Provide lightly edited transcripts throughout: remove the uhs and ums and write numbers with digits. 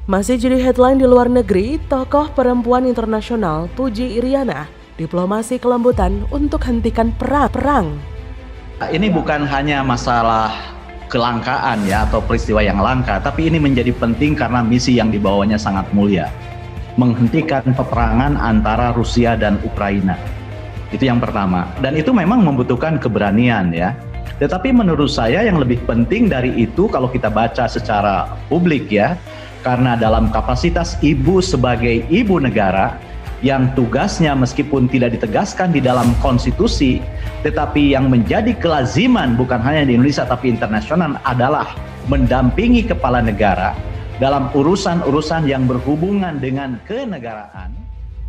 Masih jadi headline di luar negeri, tokoh perempuan internasional Puji Iriana, diplomasi kelembutan untuk hentikan perang. Ini bukan hanya masalah kelangkaan ya atau peristiwa yang langka, tapi ini menjadi penting karena misi yang dibawanya sangat mulia. Menghentikan peperangan antara Rusia dan Ukraina. Itu yang pertama. Dan itu memang membutuhkan keberanian ya. Tetapi menurut saya yang lebih penting dari itu kalau kita baca secara publik ya, karena dalam kapasitas ibu sebagai ibu negara yang tugasnya meskipun tidak ditegaskan di dalam konstitusi, tetapi yang menjadi kelaziman bukan hanya di Indonesia tapi internasional adalah mendampingi kepala negara dalam urusan-urusan yang berhubungan dengan kenegaraan.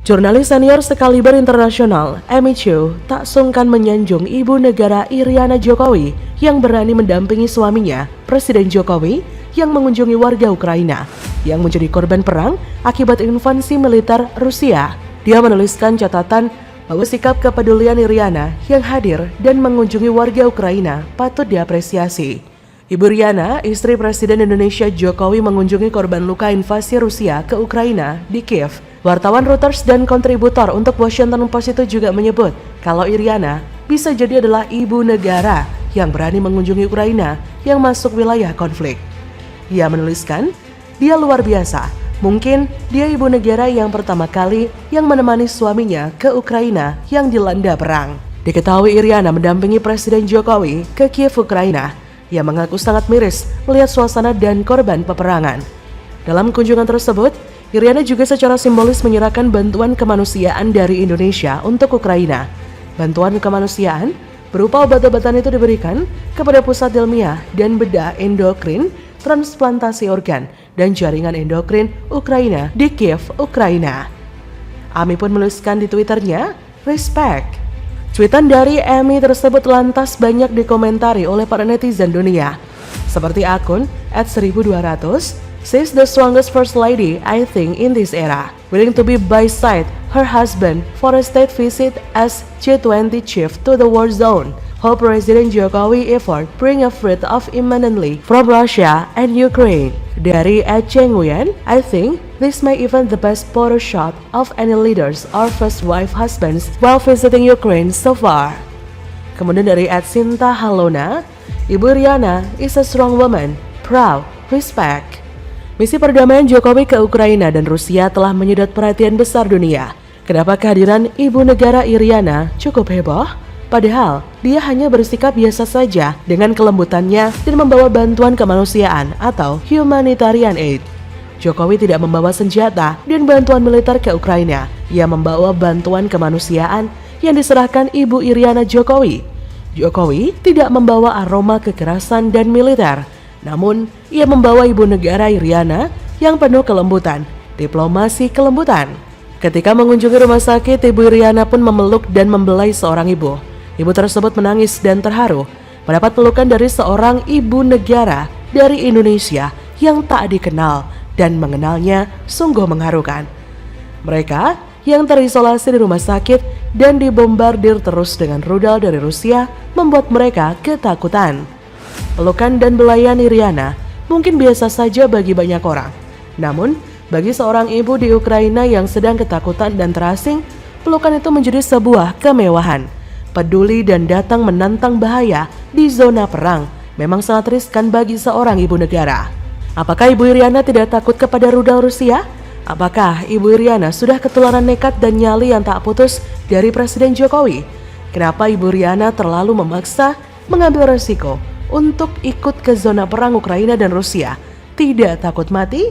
Jurnalis senior sekaliber internasional, Amy Chu, tak sungkan menyanjung ibu negara Iriana Jokowi yang berani mendampingi suaminya, Presiden Jokowi, yang mengunjungi warga Ukraina yang menjadi korban perang akibat invasi militer Rusia. Dia menuliskan catatan bahwa sikap kepedulian Iriana yang hadir dan mengunjungi warga Ukraina patut diapresiasi. Ibu Iriana, istri Presiden Indonesia Jokowi, mengunjungi korban luka invasi Rusia ke Ukraina di Kiev. Wartawan Reuters dan kontributor untuk Washington Post itu juga menyebut kalau Iriana bisa jadi adalah ibu negara yang berani mengunjungi Ukraina yang masuk wilayah konflik. Ia menuliskan, dia luar biasa. Mungkin dia ibu negara yang pertama kali yang menemani suaminya ke Ukraina yang dilanda perang. Diketahui Iriana mendampingi Presiden Jokowi ke Kiev, Ukraina. Ia mengaku sangat miris melihat suasana dan korban peperangan. Dalam kunjungan tersebut, Iriana juga secara simbolis menyerahkan bantuan kemanusiaan dari Indonesia untuk Ukraina. Bantuan kemanusiaan berupa obat-obatan itu diberikan kepada pusat ilmiah dan bedah endokrin, transplantasi organ, dan jaringan endokrin Ukraina di Kiev, Ukraina. Amy pun menuliskan di Twitternya, "Respect." Cuitan dari Amy tersebut lantas banyak dikomentari oleh para netizen dunia. Seperti akun @1200, "She's the strongest first lady I think in this era, willing to be by side her husband for a state visit as G20 chief to the war zone. Hope President Jokowi effort bring a threat of imminently from Russia and Ukraine." Dari Cheng Nguyen, "I think this may even the best photo shot of any leaders or first wife husbands while visiting Ukraine so far." Kemudian dari Sinta Halona, "Ibu Iriana is a strong woman, proud, respect." Misi perdamaian Jokowi ke Ukraina dan Rusia telah menyedot perhatian besar dunia. Kenapa kehadiran ibu negara Iriana cukup heboh? Padahal dia hanya bersikap biasa saja dengan kelembutannya dan membawa bantuan kemanusiaan atau humanitarian aid. Jokowi tidak membawa senjata dan bantuan militer ke Ukraina. Ia membawa bantuan kemanusiaan yang diserahkan ibu Iriana Jokowi. Jokowi tidak membawa aroma kekerasan dan militer. Namun, ia membawa ibu negara Iriana yang penuh kelembutan, diplomasi kelembutan. Ketika mengunjungi rumah sakit, ibu Iriana pun memeluk dan membelai seorang ibu. Ibu tersebut menangis dan terharu mendapat pelukan dari seorang ibu negara dari Indonesia yang tak dikenal dan mengenalnya sungguh mengharukan. Mereka yang terisolasi di rumah sakit dan dibombardir terus dengan rudal dari Rusia membuat mereka ketakutan. Pelukan dan belayan Iriana mungkin biasa saja bagi banyak orang. Namun, bagi seorang ibu di Ukraina yang sedang ketakutan dan terasing, pelukan itu menjadi sebuah kemewahan. Peduli dan datang menantang bahaya di zona perang memang sangat riskan bagi seorang ibu negara. Apakah ibu Iriana tidak takut kepada rudal Rusia? Apakah ibu Iriana sudah ketularan nekat dan nyali yang tak putus dari Presiden Jokowi? Kenapa ibu Iriana terlalu memaksa mengambil resiko untuk ikut ke zona perang Ukraina dan Rusia? Tidak takut mati?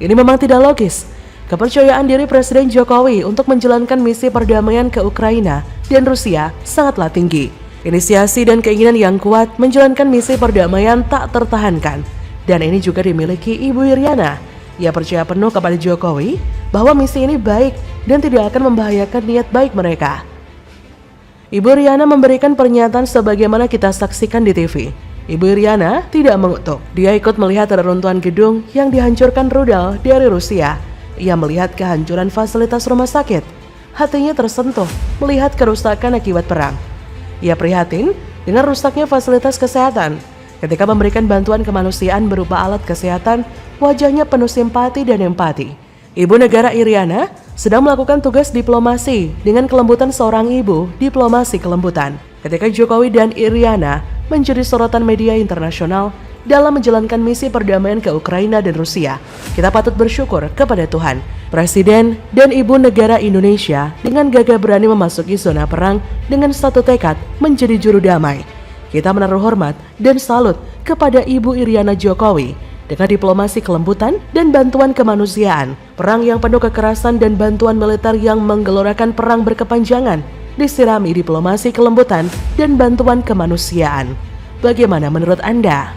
Ini memang tidak logis. Kepercayaan diri Presiden Jokowi untuk menjalankan misi perdamaian ke Ukraina dan Rusia sangatlah tinggi. Inisiasi dan keinginan yang kuat menjalankan misi perdamaian tak tertahankan. Dan ini juga dimiliki Ibu Iriana. Ia percaya penuh kepada Jokowi bahwa misi ini baik dan tidak akan membahayakan niat baik mereka. Ibu Iriana memberikan pernyataan sebagaimana kita saksikan di TV. Ibu Iriana tidak mengutuk. Dia ikut melihat reruntuhan gedung yang dihancurkan rudal dari Rusia. Ia melihat kehancuran fasilitas rumah sakit. Hatinya tersentuh melihat kerusakan akibat perang. Ia prihatin dengan rusaknya fasilitas kesehatan. Ketika memberikan bantuan kemanusiaan berupa alat kesehatan, wajahnya penuh simpati dan empati. Ibu negara Iriana sedang melakukan tugas diplomasi dengan kelembutan seorang ibu diplomasi kelembutan. Ketika Jokowi dan Iriana menjadi sorotan media internasional dalam menjalankan misi perdamaian ke Ukraina dan Rusia, kita patut bersyukur kepada Tuhan. Presiden dan Ibu Negara Indonesia dengan gagah berani memasuki zona perang dengan satu tekad menjadi juru damai. Kita menaruh hormat dan salut kepada Ibu Iriana Jokowi dengan diplomasi kelembutan dan bantuan kemanusiaan. Perang yang penuh kekerasan dan bantuan militer yang menggelorakan perang berkepanjangan disirami diplomasi kelembutan dan bantuan kemanusiaan. Bagaimana menurut Anda?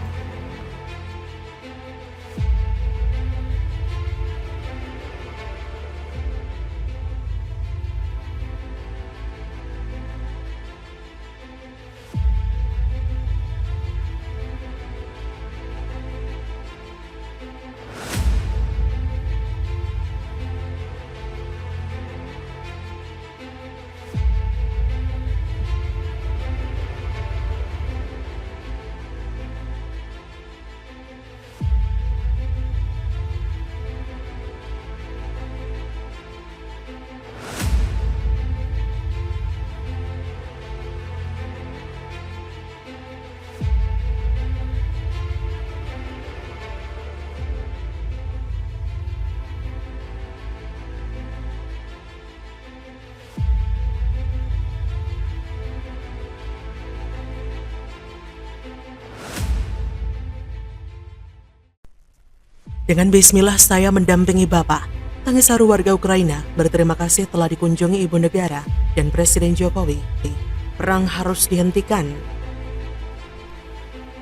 Dengan bismillah saya mendampingi Bapak. Tangis haru warga Ukraina berterima kasih telah dikunjungi Ibu Negara dan Presiden Jokowi. Perang harus dihentikan.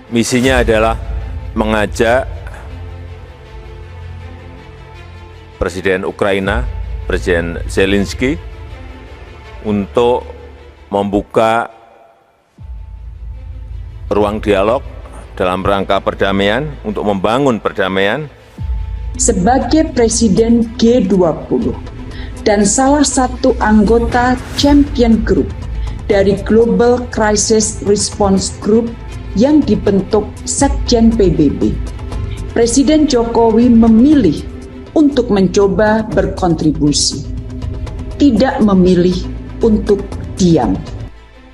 Misinya adalah mengajak Presiden Ukraina, Presiden Zelensky, untuk membuka ruang dialog dalam rangka perdamaian, untuk membangun perdamaian. Sebagai Presiden G20 dan salah satu anggota Champion Group dari Global Crisis Response Group yang dibentuk Sekjen PBB, Presiden Jokowi memilih untuk mencoba berkontribusi, tidak memilih untuk diam.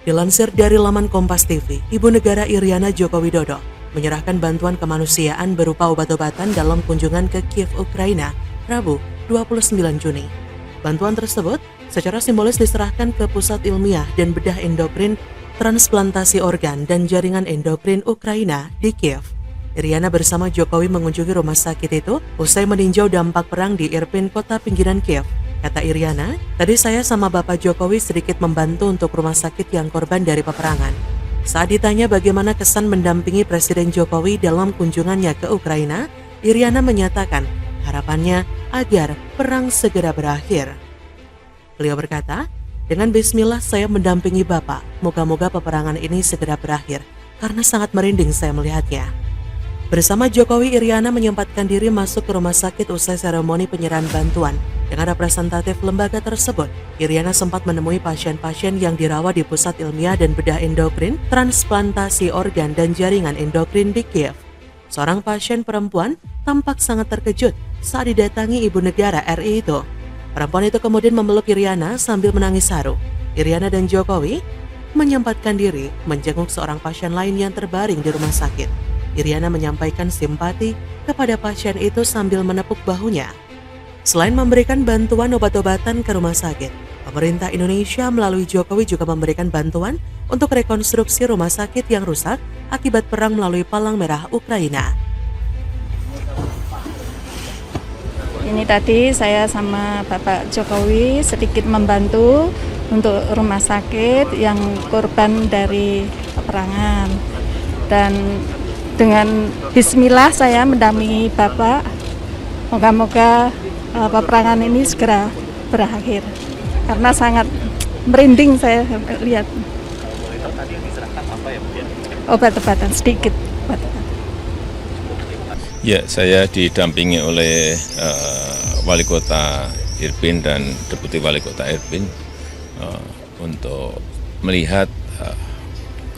Dilansir dari laman Kompas TV, Ibu Negara Iriana Joko Widodo menyerahkan bantuan kemanusiaan berupa obat-obatan dalam kunjungan ke Kiev, Ukraina, Rabu 29 Juni. Bantuan tersebut secara simbolis diserahkan ke Pusat Ilmiah dan Bedah Endokrin Transplantasi Organ dan Jaringan Endokrin Ukraina di Kiev. Iriana bersama Jokowi mengunjungi rumah sakit itu usai meninjau dampak perang di Irpin, kota pinggiran Kiev. Kata Iriana, tadi saya sama Bapak Jokowi sedikit membantu untuk rumah sakit yang korban dari peperangan. Saat ditanya bagaimana kesan mendampingi Presiden Jokowi dalam kunjungannya ke Ukraina, Iriana menyatakan harapannya agar perang segera berakhir. Beliau berkata, dengan bismillah saya mendampingi Bapak, moga-moga peperangan ini segera berakhir, karena sangat merinding saya melihatnya. Bersama Jokowi, Iriana menyempatkan diri masuk ke rumah sakit usai seremoni penyerahan bantuan. Dengan representatif lembaga tersebut, Iriana sempat menemui pasien-pasien yang dirawat di Pusat Ilmiah dan Bedah Endokrin, Transplantasi Organ dan Jaringan Endokrin di Kiev. Seorang pasien perempuan tampak sangat terkejut saat didatangi Ibu Negara RI itu. Perempuan itu kemudian memeluk Iriana sambil menangis haru. Iriana dan Jokowi menyempatkan diri menjenguk seorang pasien lain yang terbaring di rumah sakit. Iriana menyampaikan simpati kepada pasien itu sambil menepuk bahunya. Selain memberikan bantuan obat-obatan ke rumah sakit, pemerintah Indonesia melalui Jokowi juga memberikan bantuan untuk rekonstruksi rumah sakit yang rusak akibat perang melalui Palang Merah Ukraina. Ini tadi saya sama Bapak Jokowi sedikit membantu untuk rumah sakit yang korban dari peperangan. Dan dengan bismillah saya mendampingi Bapak, moga-moga peperangan ini segera berakhir, karena sangat merinding saya lihat. Obat-obatan sedikit. Ya, saya didampingi oleh Wali Kota Irpin dan Deputi Wali Kota Irpin untuk melihat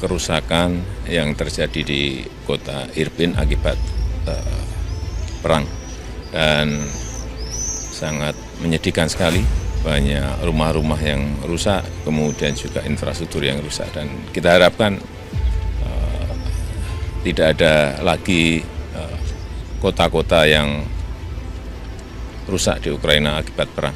kerusakan yang terjadi di kota Irpin akibat perang, dan sangat menyedihkan sekali, banyak rumah-rumah yang rusak, kemudian juga infrastruktur yang rusak, dan kita harapkan tidak ada lagi kota-kota yang rusak di Ukraina akibat perang.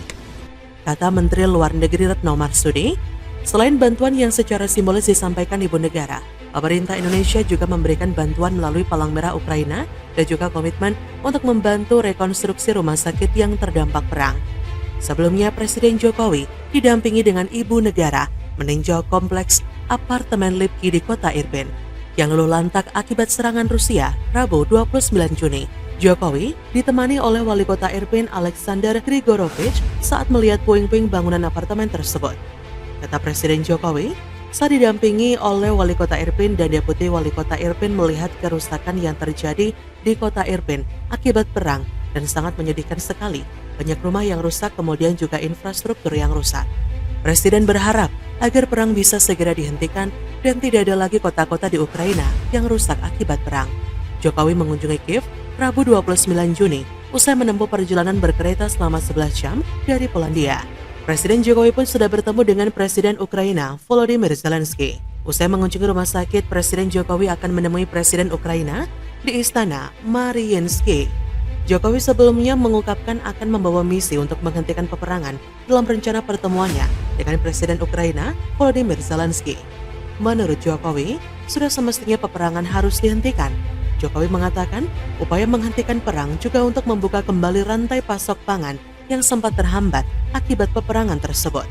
Kata Menteri Luar Negeri Retno Marsudi, selain bantuan yang secara simbolis disampaikan Ibu Negara, pemerintah Indonesia juga memberikan bantuan melalui Palang Merah Ukraina dan juga komitmen untuk membantu rekonstruksi rumah sakit yang terdampak perang. Sebelumnya, Presiden Jokowi didampingi dengan Ibu Negara meninjau kompleks apartemen Lipki di kota Irpin yang luluh lantak akibat serangan Rusia Rabu 29 Juni. Jokowi ditemani oleh Wali Kota Irpin Alexander Grigorovich saat melihat puing-puing bangunan apartemen tersebut. Kata Presiden Jokowi, saat didampingi oleh Wali Kota Irpin dan Deputi Wali Kota Irpin melihat kerusakan yang terjadi di kota Irpin akibat perang dan sangat menyedihkan sekali. Banyak rumah yang rusak, kemudian juga infrastruktur yang rusak. Presiden berharap agar perang bisa segera dihentikan dan tidak ada lagi kota-kota di Ukraina yang rusak akibat perang. Jokowi mengunjungi Kiev Rabu 29 Juni usai menempuh perjalanan berkereta selama 11 jam dari Polandia. Presiden Jokowi pun sudah bertemu dengan Presiden Ukraina Volodymyr Zelensky. Usai mengunjungi rumah sakit, Presiden Jokowi akan menemui Presiden Ukraina di Istana Mariinsky. Jokowi sebelumnya mengungkapkan akan membawa misi untuk menghentikan peperangan dalam rencana pertemuannya dengan Presiden Ukraina Volodymyr Zelensky. Menurut Jokowi, sudah semestinya peperangan harus dihentikan. Jokowi mengatakan upaya menghentikan perang juga untuk membuka kembali rantai pasok pangan yang sempat terhambat akibat peperangan tersebut.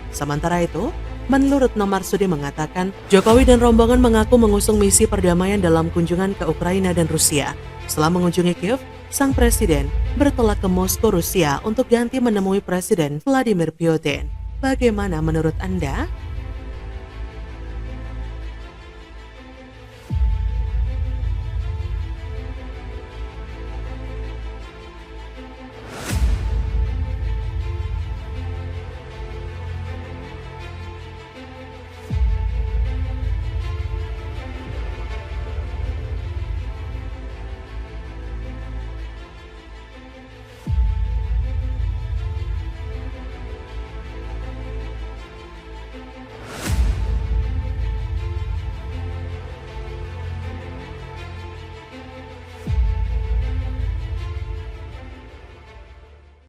Sementara itu, menurut Retno Marsudi mengatakan Jokowi dan rombongan mengaku mengusung misi perdamaian dalam kunjungan ke Ukraina dan Rusia. Setelah mengunjungi Kiev, sang presiden bertolak ke Moskow, Rusia untuk ganti menemui Presiden Vladimir Putin. Bagaimana menurut Anda?